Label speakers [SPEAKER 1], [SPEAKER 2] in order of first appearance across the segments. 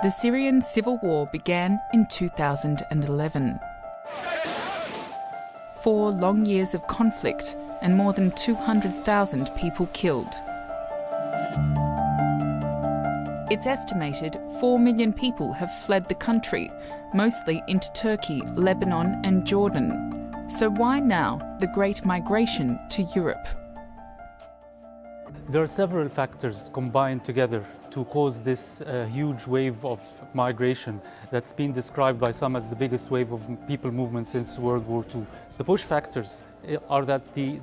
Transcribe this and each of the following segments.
[SPEAKER 1] The Syrian civil war began in 2011. 4 long years of conflict and more than 200,000 people killed. It's estimated 4 million people have fled the country, mostly into Turkey, Lebanon and Jordan. So why now the great migration to Europe?
[SPEAKER 2] There are several factors combined together to cause this huge wave of migration that's been described by some as the biggest wave of people movement since World War II. The push factors are that the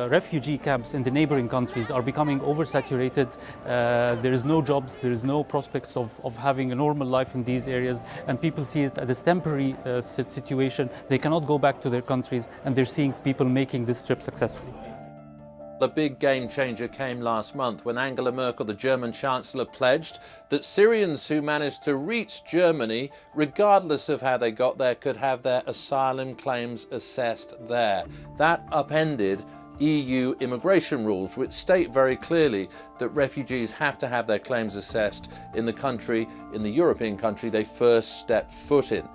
[SPEAKER 2] refugee camps in the neighboring countries are becoming oversaturated. There is no jobs, there is no prospects of having a normal life in these areas, and people see it as a temporary situation. They cannot go back to their countries, and they're seeing people making this trip successfully.
[SPEAKER 3] A big game changer came last month when Angela Merkel, the German Chancellor, pledged that Syrians who managed to reach Germany, regardless of how they got there, could have their asylum claims assessed there. That upended EU immigration rules, which state very clearly that refugees have to have their claims assessed in the country, in the European country they first step foot in.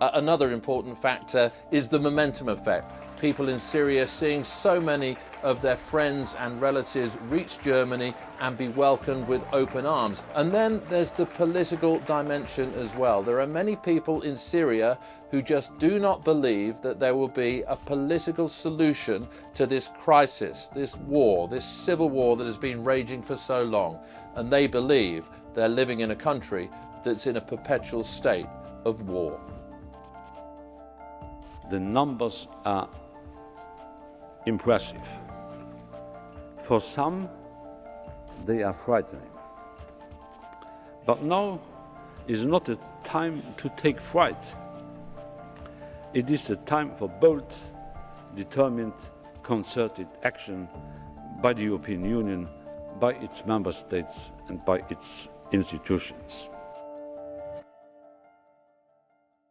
[SPEAKER 3] Another important factor is the momentum effect. People in Syria seeing so many of their friends and relatives reach Germany and be welcomed with open arms. And then there's the political dimension as well. There are many people in Syria who just do not believe that there will be a political solution to this crisis, this war, this civil war that has been raging for so long. And they believe they're living in a country that's in a perpetual state of war.
[SPEAKER 4] The numbers are impressive. For some, they are frightening. But now is not a time to take fright. It is a time for bold, determined, concerted action by the European Union, by its member states and by its institutions.